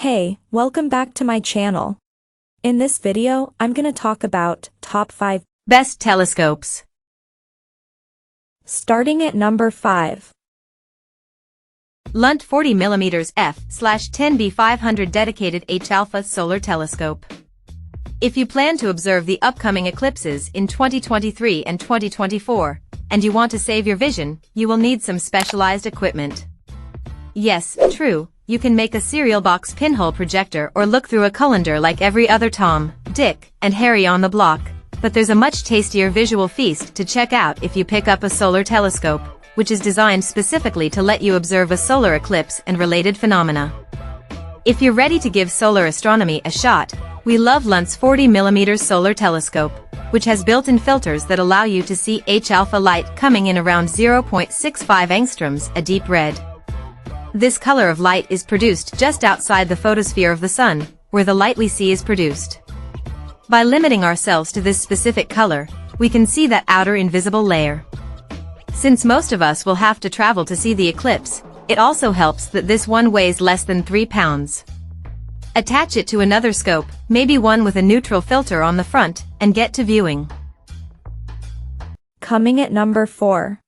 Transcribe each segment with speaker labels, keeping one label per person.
Speaker 1: Hey, welcome back to my channel. In this video, I'm gonna talk about top 5
Speaker 2: best telescopes.
Speaker 1: Starting at number 5.
Speaker 2: Lunt 40mm f/10B500 dedicated H-alpha solar telescope. If you plan to observe the upcoming eclipses in 2023 and 2024, and you want to save your vision, you will need some specialized equipment. Yes, true, you can make a cereal box pinhole projector or look through a colander like every other Tom, Dick, and Harry on the block, but there's a much tastier visual feast to check out if you pick up a solar telescope, which is designed specifically to let you observe a solar eclipse and related phenomena. If you're ready to give solar astronomy a shot, we love Lunt's 40mm solar telescope, which has built-in filters that allow you to see H-alpha light coming in around 0.65 angstroms, a deep red. This color of light is produced just outside the photosphere of the sun, where the light we see is produced. By limiting ourselves to this specific color, we can see that outer invisible layer. Since most of us will have to travel to see the eclipse, it also helps that this one weighs less than 3 pounds. Attach it to another scope, maybe one with a neutral filter on the front, and get to viewing.
Speaker 1: Coming at number 4.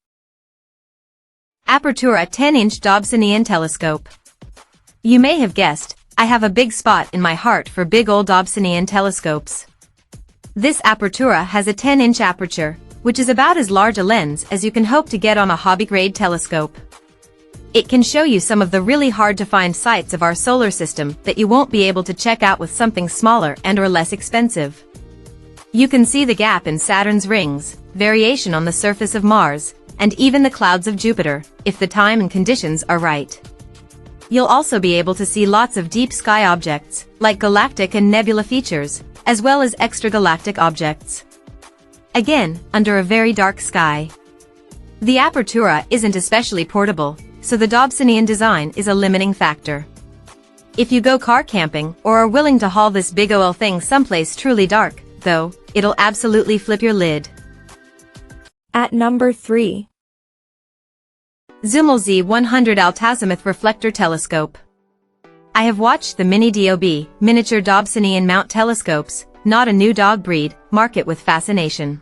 Speaker 2: Apertura 10-inch Dobsonian telescope. You may have guessed, I have a big spot in my heart for big old Dobsonian telescopes. This Apertura has a 10-inch aperture, which is about as large a lens as you can hope to get on a hobby-grade telescope. It can show you some of the really hard-to-find sights of our solar system that you won't be able to check out with something smaller and/or less expensive. You can see the gap in Saturn's rings, variation on the surface of Mars, and even the clouds of Jupiter, if the time and conditions are right. You'll also be able to see lots of deep sky objects, like galactic and nebula features, as well as extragalactic objects. Again, under a very dark sky. The Apertura isn't especially portable, so the Dobsonian design is a limiting factor. If you go car camping or are willing to haul this big ol' thing someplace truly dark, though, it'll absolutely flip your lid.
Speaker 1: At number 3.
Speaker 2: Zhumell Z100 Altazimuth Reflector Telescope. I have watched the mini DOB, miniature Dobsonian mount telescopes, not a new dog breed, market with fascination.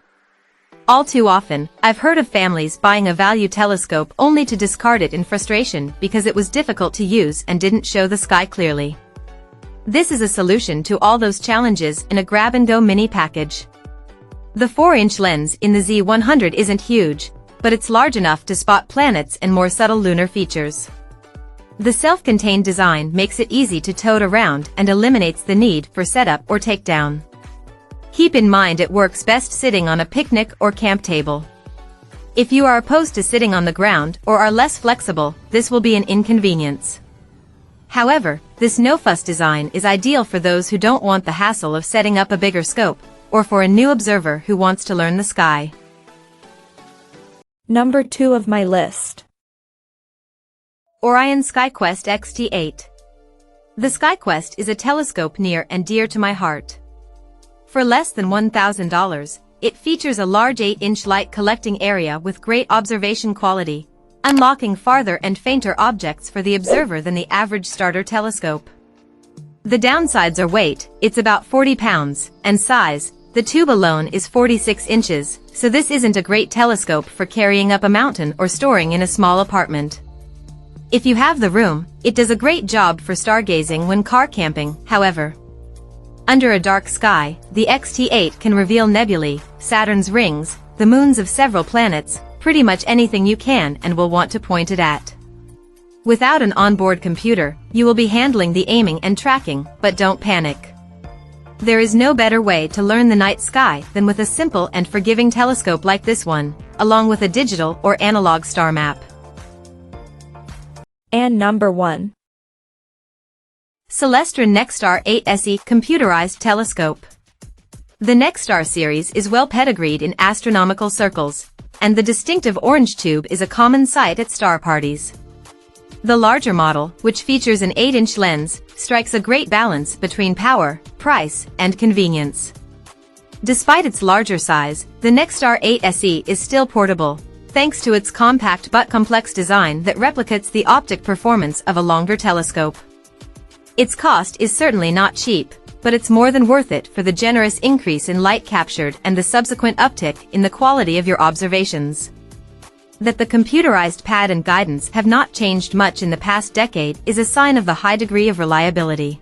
Speaker 2: All too often, I've heard of families buying a value telescope only to discard it in frustration because it was difficult to use and didn't show the sky clearly. This is a solution to all those challenges in a grab-and-go mini package. The 4-inch lens in the Z100 isn't huge, but it's large enough to spot planets and more subtle lunar features. The self-contained design makes it easy to tote around and eliminates the need for setup or takedown. Keep in mind it works best sitting on a picnic or camp table. If you are opposed to sitting on the ground or are less flexible, this will be an inconvenience. However, this no-fuss design is ideal for those who don't want the hassle of setting up a bigger scope, or for a new observer who wants to learn the sky.
Speaker 1: Number 2 of my list.
Speaker 2: Orion Sky Quest XT8. The SkyQuest is a telescope near and dear to my heart. For less than $1,000, it features a large 8-inch light collecting area with great observation quality, unlocking farther and fainter objects for the observer than the average starter telescope. The downsides are weight, it's about 40 pounds, and size, the tube alone is 46 inches, so this isn't a great telescope for carrying up a mountain or storing in a small apartment. If you have the room, it does a great job for stargazing when car camping, however. Under a dark sky, the XT8 can reveal nebulae, Saturn's rings, the moons of several planets, pretty much anything you can and will want to point it at. Without an onboard computer, you will be handling the aiming and tracking, but don't panic. There is no better way to learn the night sky than with a simple and forgiving telescope like this one, along with a digital or analog star map.
Speaker 1: And number 1.
Speaker 2: Celestron Nexar 8SE Computerized Telescope. The NexStar series is well pedigreed in astronomical circles, and the distinctive orange tube is a common sight at star parties. The larger model, which features an 8-inch lens, strikes a great balance between power, price, and convenience. Despite its larger size, the NexStar 8SE is still portable, thanks to its compact but complex design that replicates the optic performance of a longer telescope. Its cost is certainly not cheap, but it's more than worth it for the generous increase in light captured and the subsequent uptick in the quality of your observations. That the computerized pad and guidance have not changed much in the past decade is a sign of the high degree of reliability.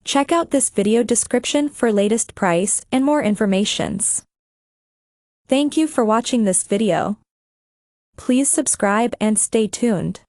Speaker 1: Check out this video description for latest price and more informations. Thank you for watching this video. Please subscribe and stay tuned.